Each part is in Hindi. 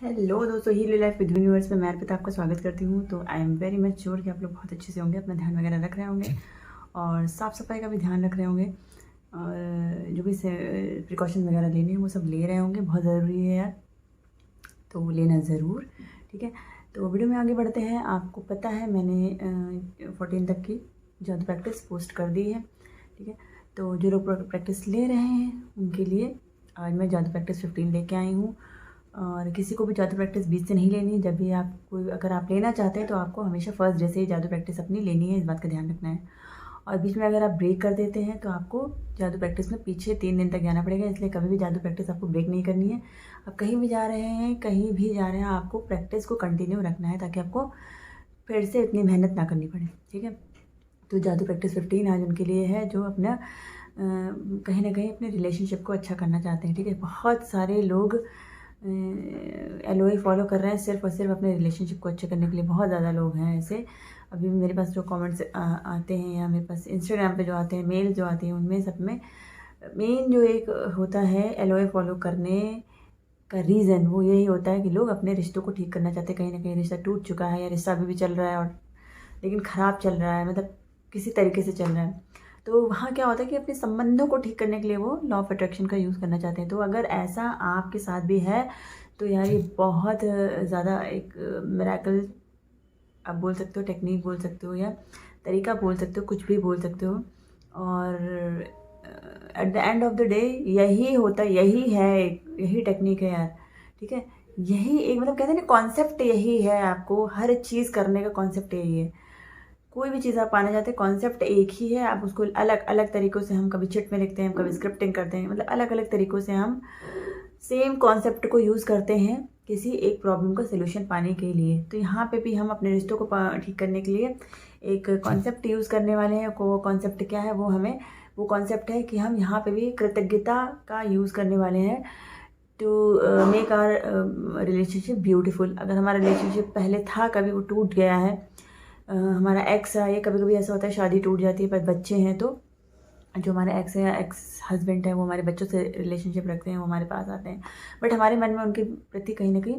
हेलो दोस्तों, हील लाइफ विद यूनिवर्स में मैं अर्पिता आपका स्वागत करती हूँ। तो I am very much sure कि आप लोग बहुत अच्छे से होंगे, अपना ध्यान वगैरह रख रहे होंगे और साफ़ सफाई का भी ध्यान रख रहे होंगे और जो भी प्रिकॉशन वगैरह लेने हैं वो सब ले रहे होंगे। बहुत ज़रूरी है यार, तो वो लेना ज़रूर। ठीक है, तो वीडियो में आगे बढ़ते हैं। आपको पता है मैंने 14 तक की जादू प्रैक्टिस पोस्ट कर दी है। ठीक है, तो जो लोग प्रैक्टिस ले रहे हैं उनके लिए आज मैं जादू प्रैक्टिस 15 लेके आई हूँ। और किसी को भी जादू प्रैक्टिस 20 से नहीं लेनी है। जब भी आप कोई अगर आप लेना चाहते हैं तो आपको हमेशा फर्स्ट डे से ही जादू प्रैक्टिस अपनी लेनी है, इस बात का ध्यान रखना है। और बीच में अगर आप ब्रेक कर देते हैं तो आपको जादू प्रैक्टिस में पीछे 3 दिन तक जाना पड़ेगा। इसलिए कभी भी जादू प्रैक्टिस आपको ब्रेक नहीं करनी है। आप कहीं भी जा रहे हैं, कहीं भी जा रहे हैं, आपको प्रैक्टिस को कंटिन्यू रखना है ताकि आपको फिर से इतनी मेहनत ना करनी पड़े। ठीक है, तो जादू प्रैक्टिस 15 आज उनके लिए है जो अपना कहीं ना कहीं अपने रिलेशनशिप को अच्छा करना चाहते हैं। ठीक है, बहुत सारे लोग LOA फॉलो कर रहे हैं सिर्फ और सिर्फ अपने रिलेशनशिप को अच्छे करने के लिए। बहुत ज़्यादा लोग हैं ऐसे। अभी मेरे पास जो कमेंट्स आते हैं या मेरे पास इंस्टाग्राम पे जो आते हैं, मेल जो आती हैं, उनमें सब में मेन जो एक होता है LOA फॉलो करने का रीज़न वो यही होता है कि लोग अपने रिश्तों को ठीक करना चाहते हैं। कहीं ना कहीं रिश्ता टूट चुका है या रिश्ता अभी भी चल रहा है और लेकिन ख़राब चल रहा है, मतलब किसी तरीके से चल रहा है। तो वहाँ क्या होता है कि अपने संबंधों को ठीक करने के लिए वो लॉ ऑफ अट्रैक्शन का यूज़ करना चाहते हैं। तो अगर ऐसा आपके साथ भी है तो यार ये बहुत ज़्यादा एक मिरेकल आप बोल सकते हो, टेक्निक बोल सकते हो या तरीका बोल सकते हो, कुछ भी बोल सकते हो। और at the end of the day यही होता है, यही टेक्निक है यार। ठीक है, यही एक मतलब कहते हैं ना, कॉन्सेप्ट यही है। आपको हर चीज़ करने का कॉन्सेप्ट यही है। कोई भी चीज़ आप पाना चाहते हैं, कॉन्सेप्ट एक ही है। आप उसको अलग अलग तरीक़ों से, हम कभी चिट में लिखते हैं, कभी स्क्रिप्टिंग करते हैं, मतलब अलग अलग तरीक़ों से हम सेम कॉन्सेप्ट को यूज़ करते हैं किसी एक प्रॉब्लम का सलूशन पाने के लिए। तो यहाँ पे भी हम अपने रिश्तों को ठीक करने के लिए एक कॉन्सेप्ट यूज़ करने वाले हैं। वो कॉन्सेप्ट क्या है, वो कॉन्सेप्ट है कि हम यहाँ पे भी कृतज्ञता का यूज़ करने वाले हैं to make our relationship beautiful. अगर हमारा रिलेशनशिप पहले था, कभी वो टूट गया है, हमारा एक्स है, कभी कभी ऐसा होता है शादी टूट जाती है पर बच्चे हैं, तो जो हमारे एक्स है या एक्स हस्बैंड है वो हमारे बच्चों से रिलेशनशिप रखते हैं, वो हमारे पास आते हैं, बट हमारे मन में उनके प्रति कहीं ना कहीं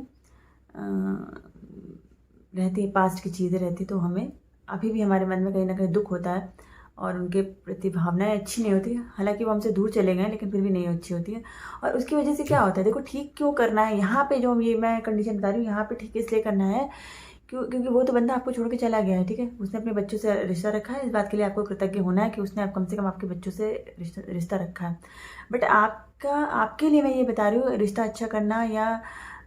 रहती है, पास्ट की चीज़ें रहती, तो हमें अभी भी हमारे मन में कहीं ना कहीं दुख होता है और उनके प्रति भावनाएं अच्छी नहीं होती। हालांकि वो हमसे दूर चले गए लेकिन फिर भी नहीं अच्छी होती है। और उसकी वजह से क्या होता है, देखो ठीक क्यों करना है यहाँ पे, जो ये मैं कंडीशन बता रही हूँ, यहाँ पे ठीक इसलिए करना है क्योंकि वो तो बंदा आपको छोड़ के चला गया है। ठीक है, उसने अपने बच्चों से रिश्ता रखा है। इस बात के लिए आपको कृतज्ञ होना है कि उसने कम से कम आपके बच्चों से रिश्ता रखा है। बट आपके लिए मैं ये बता रही हूँ, रिश्ता अच्छा करना या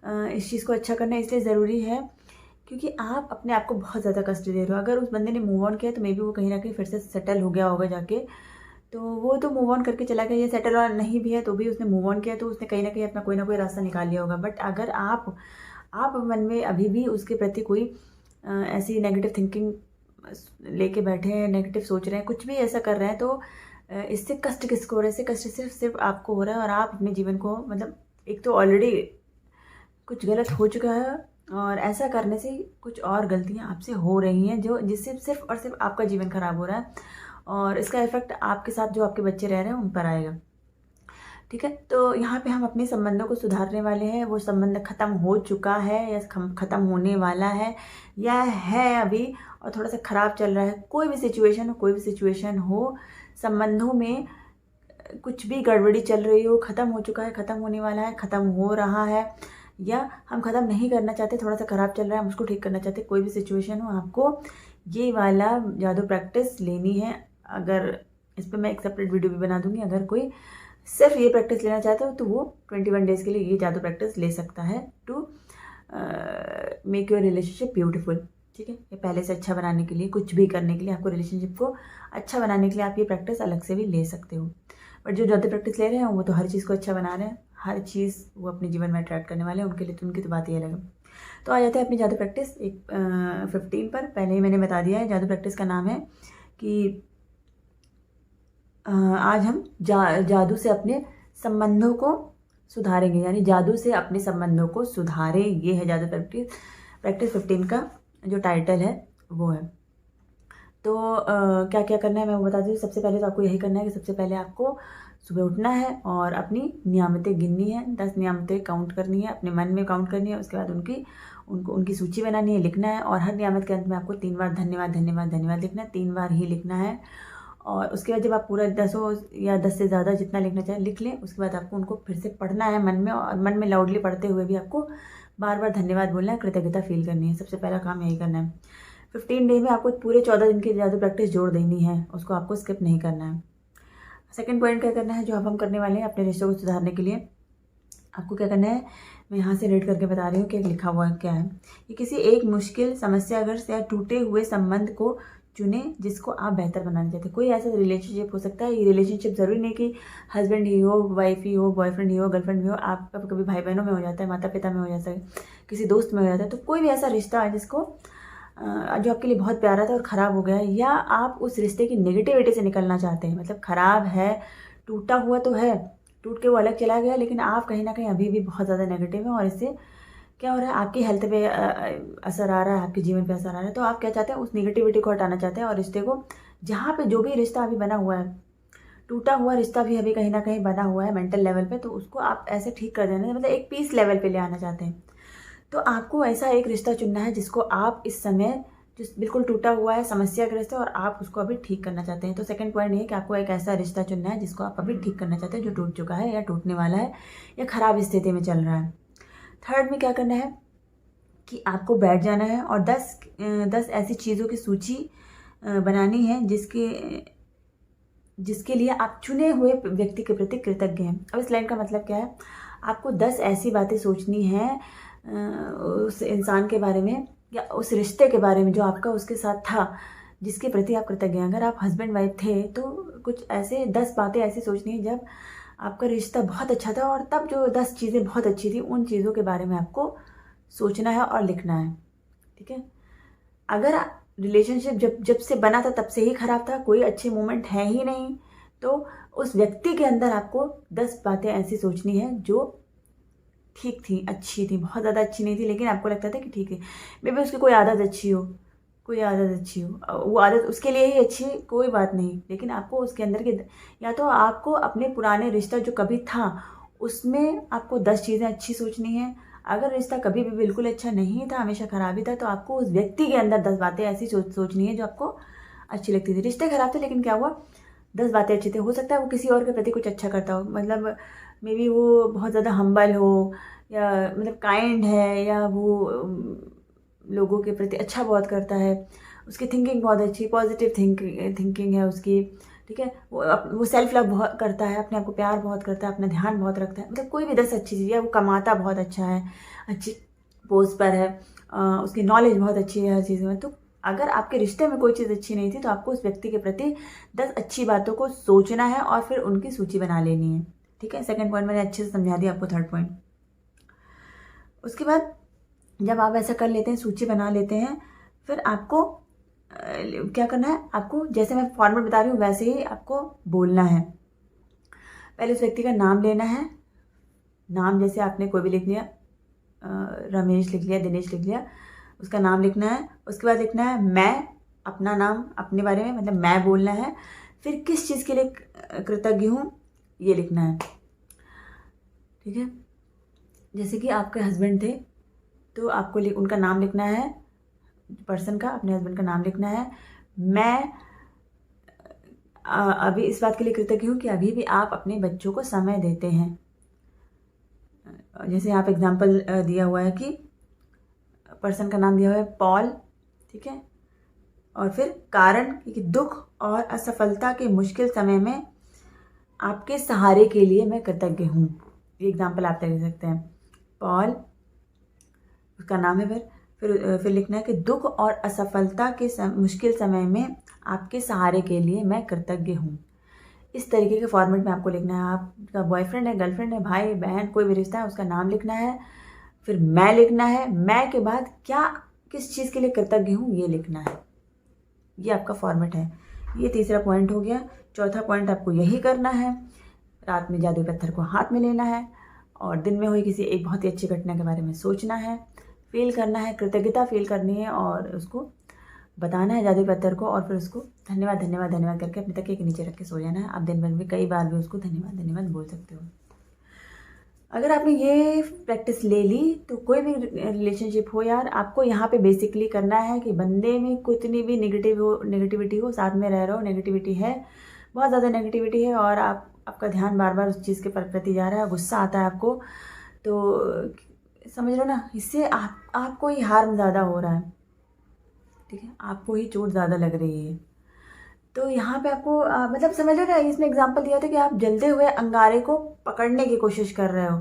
इस चीज़ को अच्छा करना इसलिए ज़रूरी है क्योंकि आप अपने आप को बहुत ज़्यादा कष्ट दे रहे हो। अगर उस बंदे ने मूव ऑन किया तो मे बी वो कहीं ना कहीं फिर से सेटल हो गया होगा जाके, तो वो तो मूव ऑन करके चला गया। ये सेटल और नहीं भी है तो भी उसने मूव ऑन किया, तो उसने कहीं ना कहीं अपना कोई ना कोई रास्ता निकाल लिया होगा। बट अगर आप मन में अभी भी उसके प्रति कोई ऐसी नेगेटिव थिंकिंग लेके बैठे हैं, नेगेटिव सोच रहे हैं, कुछ भी ऐसा कर रहे हैं, तो इससे कष्ट किसको हो रहा है? इससे कष्ट सिर्फ आपको हो रहा है। और आप अपने जीवन को, मतलब एक तो ऑलरेडी कुछ गलत हो चुका है और ऐसा करने से कुछ और गलतियां आपसे हो रही हैं जिससे सिर्फ और सिर्फ आपका जीवन खराब हो रहा है और इसका इफेक्ट आपके साथ जो आपके बच्चे रह रहे हैं उन पर आएगा। ठीक है, तो यहाँ पे हम अपने संबंधों को सुधारने वाले हैं। वो संबंध ख़त्म हो चुका है या ख़त्म होने वाला है या है अभी और थोड़ा सा ख़राब चल रहा है। कोई भी सिचुएशन हो, संबंधों में कुछ भी गड़बड़ी चल रही हो, ख़त्म हो चुका है, ख़त्म होने वाला है, ख़त्म हो रहा है, या हम ख़त्म नहीं करना चाहते, थोड़ा सा ख़राब चल रहा है, हम उसको ठीक करना चाहते, कोई भी सिचुएशन हो, आपको ये वाला जादू प्रैक्टिस लेनी है। अगर इस पर मैं एक सेपरेट वीडियो भी बना दूँगी। अगर कोई सिर्फ ये प्रैक्टिस लेना चाहता हो तो वो 21 डेज़ के लिए ये जादू प्रैक्टिस ले सकता है to make your relationship beautiful. ठीक है, ये पहले से अच्छा बनाने के लिए, कुछ भी करने के लिए, आपको रिलेशनशिप को अच्छा बनाने के लिए आप ये प्रैक्टिस अलग से भी ले सकते हो। बट जो जादू प्रैक्टिस ले रहे हैं वो तो हर चीज़ को अच्छा बना रहे हैं, हर चीज़ वो अपने जीवन में अट्रैक्ट करने वाले हैं, उनके लिए तो उनकी तो बात ही अलग है। तो आ जाते हैं अपनी जादू प्रैक्टिस 15 पर। पहले ही मैंने बता दिया है, जादू प्रैक्टिस का नाम है कि आज हम जादू से अपने संबंधों को सुधारेंगे, यानी जादू से अपने संबंधों को सुधारें। ये है जादू प्रैक्टिस 15 का जो टाइटल है वो है। तो क्या क्या करना है मैं वो बता दूँ। सबसे पहले तो आपको यही करना है कि सबसे पहले आपको सुबह उठना है और अपनी नियामतें गिननी है, 10 नियामतें काउंट करनी है, अपने मन में काउंट करनी है। उसके बाद उनकी सूची बनानी है, लिखना है। और हर नियामत के अंत में आपको 3 बार धन्यवाद धन्यवाद धन्यवाद लिखना है, 3 बार ही लिखना है। और उसके बाद जब आप पूरा 10 या 10 से ज़्यादा जितना लिखना चाहें लिख लें, उसके बाद आपको उनको फिर से पढ़ना है मन में, और मन में लाउडली पढ़ते हुए भी आपको बार बार धन्यवाद बोलना है, कृतज्ञता फील करनी है। सबसे पहला काम यही करना है। 15 डे में आपको पूरे 14 दिन की ज़्यादा प्रैक्टिस जोड़ देनी है, उसको आपको स्किप नहीं करना है। सेकंड पॉइंट क्या करना है, जो अब हम करने वाले हैं अपने रिश्तों को सुधारने के लिए, आपको क्या करना है, मैं यहाँ से रीड करके बता रही हूँ कि लिखा हुआ क्या है। कि किसी एक मुश्किल समस्याग्रस्त या टूटे हुए संबंध को चुने जिसको आप बेहतर बनाना चाहते हैं। कोई ऐसा रिलेशनशिप हो सकता है, ये रिलेशनशिप ज़रूरी नहीं कि हस्बैंड ही हो, वाइफ ही हो, बॉयफ्रेंड ही हो, गर्लफ्रेंड भी हो, आपका कभी भाई बहनों में हो जाता है, माता पिता में हो जाता है, किसी दोस्त में हो जाता है। तो कोई भी ऐसा रिश्ता है जिसको जो आपके लिए बहुत प्यारा था और ख़राब हो गया है, या आप उस रिश्ते की नेगेटिविटी से निकलना चाहते हैं, मतलब ख़राब है, टूटा हुआ तो है, टूट के वो अलग चला गया, लेकिन आप कहीं ना कहीं अभी भी बहुत ज़्यादा नेगेटिव हैं और इससे क्या हो रहा है, आपकी हेल्थ पे असर आ रहा है, आपके जीवन पे असर आ रहा है। तो आप क्या चाहते हैं, उस नेगेटिविटी को हटाना चाहते हैं और रिश्ते को, जहाँ पे जो भी रिश्ता अभी बना हुआ है, टूटा हुआ रिश्ता भी अभी कहीं ना कहीं बना हुआ है मेंटल लेवल पे, तो उसको आप ऐसे ठीक कर देना, मतलब एक पीस लेवल पे ले आना चाहते हैं। तो आपको ऐसा एक रिश्ता चुनना है जिसको आप इस समय, जो बिल्कुल टूटा हुआ है, समस्याग्रस्त है, और आप उसको अभी ठीक करना चाहते हैं। तो सेकंड पॉइंट ये है कि आपको एक ऐसा रिश्ता चुनना है जिसको आप अभी ठीक करना चाहते हैं, जो टूट चुका है या टूटने वाला है या ख़राब स्थिति में चल रहा है। थर्ड में क्या करना है कि आपको बैठ जाना है और 10 ऐसी चीज़ों की सूची बनानी है जिसके लिए आप चुने हुए व्यक्ति के प्रति कृतज्ञ हैं। अब इस लाइन का मतलब क्या है, आपको 10 ऐसी बातें सोचनी हैं उस इंसान के बारे में या उस रिश्ते के बारे में जो आपका उसके साथ था, जिसके प्रति आप कृतज्ञ हैं। अगर आप हस्बैंड वाइफ थे तो कुछ ऐसे 10 बातें ऐसी सोचनी है जब आपका रिश्ता बहुत अच्छा था, और तब जो 10 चीज़ें बहुत अच्छी थी, उन चीज़ों के बारे में आपको सोचना है और लिखना है। ठीक है। अगर रिलेशनशिप जब से बना था तब से ही ख़राब था, कोई अच्छे मोमेंट है ही नहीं, तो उस व्यक्ति के अंदर आपको 10 बातें ऐसी सोचनी है जो ठीक थी, अच्छी थी, बहुत ज़्यादा अच्छी नहीं थी, लेकिन आपको लगता था कि ठीक है। मे बी उसकी कोई आदत अच्छी हो, वो आदत उसके लिए ही अच्छी है, कोई बात नहीं, लेकिन आपको उसके अंदर के, या तो आपको अपने पुराने रिश्ता जो कभी था उसमें आपको 10 चीज़ें अच्छी सोचनी है। अगर रिश्ता कभी भी बिल्कुल अच्छा नहीं था, हमेशा ख़राब ही था, तो आपको उस व्यक्ति के अंदर 10 बातें ऐसी सोचनी है जो आपको अच्छी लगती थी। रिश्ते ख़राब थे लेकिन क्या हुआ, 10 बातें अच्छी थी। हो सकता है वो किसी और के प्रति कुछ अच्छा करता हो, मतलब मे बी वो बहुत ज़्यादा हम्बल हो, या मतलब काइंड है, या वो लोगों के प्रति अच्छा बहुत करता है, उसकी थिंकिंग बहुत अच्छी, पॉजिटिव थिंकिंग है उसकी। ठीक है। वो सेल्फ लव बहुत करता है, अपने आप को प्यार बहुत करता है, अपना ध्यान बहुत रखता है, मतलब कोई भी 10 अच्छी चीज़ है। वो कमाता बहुत अच्छा है, अच्छी पोस्ट पर है, उसकी नॉलेज बहुत अच्छी है हर चीज़ में। तो अगर आपके रिश्ते में कोई चीज़ अच्छी नहीं थी तो आपको उस व्यक्ति के प्रति 10 अच्छी बातों को सोचना है और फिर उनकी सूची बना लेनी है। ठीक है। सेकंड पॉइंट मैंने अच्छे से समझा दिया आपको। थर्ड पॉइंट, उसके बाद जब आप ऐसा कर लेते हैं, सूची बना लेते हैं, फिर आपको क्या करना है, आपको जैसे मैं फॉर्मेट बता रही हूँ वैसे ही आपको बोलना है। पहले उस व्यक्ति का नाम लेना है, नाम जैसे आपने कोई भी लिख लिया, रमेश लिख लिया, दिनेश लिख लिया, उसका नाम लिखना है। उसके बाद लिखना है मैं, अपना नाम, अपने बारे में, मतलब मैं बोलना है। फिर किस चीज़ के लिए कृतज्ञ हूँ ये लिखना है। ठीक है। जैसे कि आपके हस्बैंड थे तो आपको उनका नाम लिखना है, पर्सन का, अपने हस्बैंड का नाम लिखना है। मैं अभी इस बात के लिए कृतज्ञ हूँ कि अभी भी आप अपने बच्चों को समय देते हैं। जैसे यहाँ पे एग्जांपल दिया हुआ है कि पर्सन का नाम दिया हुआ है पॉल। ठीक है। और फिर कारण, कि दुख और असफलता के मुश्किल समय में आपके सहारे के लिए मैं कृतज्ञ हूँ। ये एग्जांपल आप दे सकते हैं। पॉल उसका नाम है, फिर लिखना है कि दुख और असफलता के मुश्किल समय में आपके सहारे के लिए मैं कृतज्ञ हूँ। इस तरीके के फॉर्मेट में आपको लिखना है। आपका बॉयफ्रेंड है, गर्लफ्रेंड है, भाई बहन, कोई भी रिश्ता है, उसका नाम लिखना है, फिर मैं लिखना है, मैं के बाद किस चीज़ के लिए कृतज्ञ हूँ ये लिखना है। ये आपका फॉर्मेट है। ये तीसरा पॉइंट हो गया। चौथा पॉइंट आपको यही करना है, रात में जादुई पत्थर को हाथ में लेना है और दिन में हुई किसी एक बहुत ही अच्छी घटना के बारे में सोचना है, फील करना है, कृतज्ञता फील करनी है और उसको बताना है जादुई पत्थर को और फिर उसको धन्यवाद धन्यवाद धन्यवाद करके अपने तकिए के नीचे रख के सो जाना है। आप दिन भर में कई बार भी उसको धन्यवाद धन्यवाद बोल सकते हो। अगर आपने ये प्रैक्टिस ले ली तो कोई भी रिलेशनशिप हो यार, आपको यहाँ पे बेसिकली करना है कि बंदे में कितनी भी नेगेटिविटी हो, साथ में रह रहे हो, नेगेटिविटी है, बहुत ज़्यादा नेगेटिविटी है और आपका ध्यान बार बार उस चीज़ के प्रति जा रहा है, गुस्सा आता है आपको, तो समझ लो ना, इससे आपको ही हार्म ज़्यादा हो रहा है, ठीक है, आपको ही चोट ज़्यादा लग रही है। तो यहाँ पे आपको मतलब समझ लो ना, इसमें एग्जांपल दिया था कि आप जलते हुए अंगारे को पकड़ने की कोशिश कर रहे हो,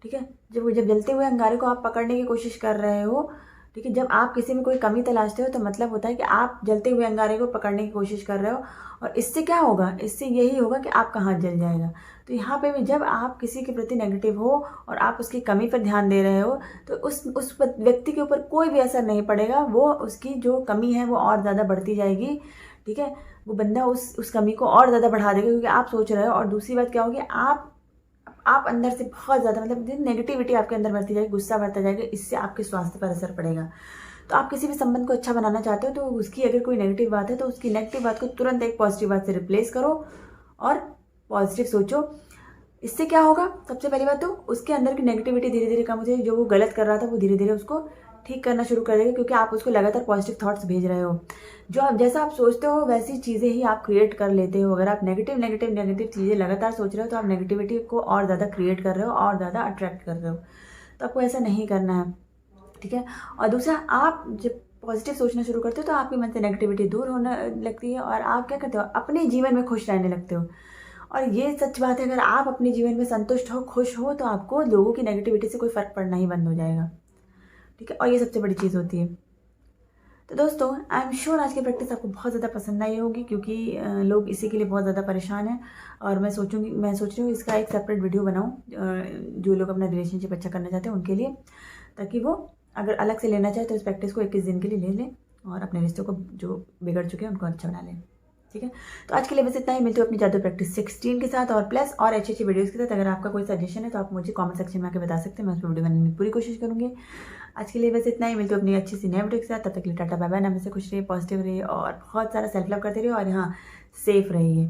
ठीक है, जब जलते हुए अंगारे को आप पकड़ने की कोशिश कर रहे हो, ठीक है, जब आप किसी में कोई कमी तलाशते हो तो मतलब होता है कि आप जलते हुए अंगारे को पकड़ने की कोशिश कर रहे हो, और इससे क्या होगा, इससे यही होगा कि आपका हाथ जल जाएगा। तो यहाँ पे भी जब आप किसी के प्रति नेगेटिव हो और आप उसकी कमी पर ध्यान दे रहे हो तो उस व्यक्ति के ऊपर कोई भी असर नहीं पड़ेगा, वो उसकी जो कमी है वो और ज़्यादा बढ़ती जाएगी, ठीक है, वो बंदा उस कमी को और ज़्यादा बढ़ा देगा क्योंकि आप सोच रहे हो। और दूसरी बात क्या होगी, आप अंदर से बहुत ज़्यादा मतलब नेगेटिविटी आपके अंदर बढ़ती जाएगी, गुस्सा बढ़ता जाएगा, इससे आपके स्वास्थ्य पर असर पड़ेगा। तो आप किसी भी संबंध को अच्छा बनाना चाहते हो तो उसकी अगर कोई नेगेटिव बात है तो उसकी नेगेटिव बात को तुरंत एक पॉजिटिव बात से रिप्लेस करो और पॉजिटिव सोचो। इससे क्या होगा, सबसे पहली बात तो उसके अंदर की नेगेटिविटी धीरे धीरे कम हो जाएगी, जो वो गलत कर रहा था वो धीरे धीरे उसको ठीक करना शुरू कर देगा क्योंकि आप उसको लगातार पॉजिटिव थॉट्स भेज रहे हो। जो आप जैसा आप सोचते हो वैसी चीज़ें ही आप क्रिएट कर लेते हो। अगर आप नेगेटिव चीज़ें लगातार सोच रहे हो तो आप नेगेटिविटी को और ज़्यादा क्रिएट कर रहे हो और ज़्यादा अट्रैक्ट कर रहे हो, तो आपको ऐसा नहीं करना है, ठीक है। और दूसरा, आप जब पॉजिटिव सोचना शुरू करते हो तो आपके मन से नेगेटिविटी दूर होने लगती है और आप क्या करते हो, अपने जीवन में खुश रहने लगते हो। और ये सच बात है, अगर आप अपने जीवन में संतुष्ट हो, खुश हो, तो आपको लोगों की नेगेटिविटी से कोई फ़र्क पड़ना ही बंद हो जाएगा, ठीक है। और ये सबसे बड़ी चीज़ होती है। तो दोस्तों, आई एम श्योर आज की प्रैक्टिस आपको बहुत ज़्यादा पसंद आई होगी क्योंकि लोग इसी के लिए बहुत ज़्यादा परेशान हैं और मैं सोच रही हूँ इसका एक सेपरेट वीडियो बनाऊँ जो लोग अपना रिलेशनशिप अच्छा करना चाहते हैं उनके लिए, ताकि वो अगर अलग से लेना चाहे तो इस प्रैक्टिस को 21 दिन के लिए ले लें और अपने रिश्तों को जो बिगड़ चुके हैं उनको अच्छा बना लें, ठीक है। तो आज के लिए बस इतना ही। मिलते हो अपनी जादू प्रैक्टिस 16 के साथ और प्लस और अच्छी वीडियोस के साथ। अगर आपका कोई सजेशन है तो आप मुझे कमेंट सेक्शन में आके बता सकते हैं, मैं उस पर वीडियो बनाने की पूरी कोशिश करूँगी। आज के लिए बस इतना ही। मिलते हो अपनी अच्छी सी नई वीडियो के साथ। तब तक के लिए टाटा बाय बाय। हमेशा खुश रहिए, पॉजिटिव रहिए और बहुत सारा सेल्फ लव करते रहिए और यहाँ सेफ रहिए।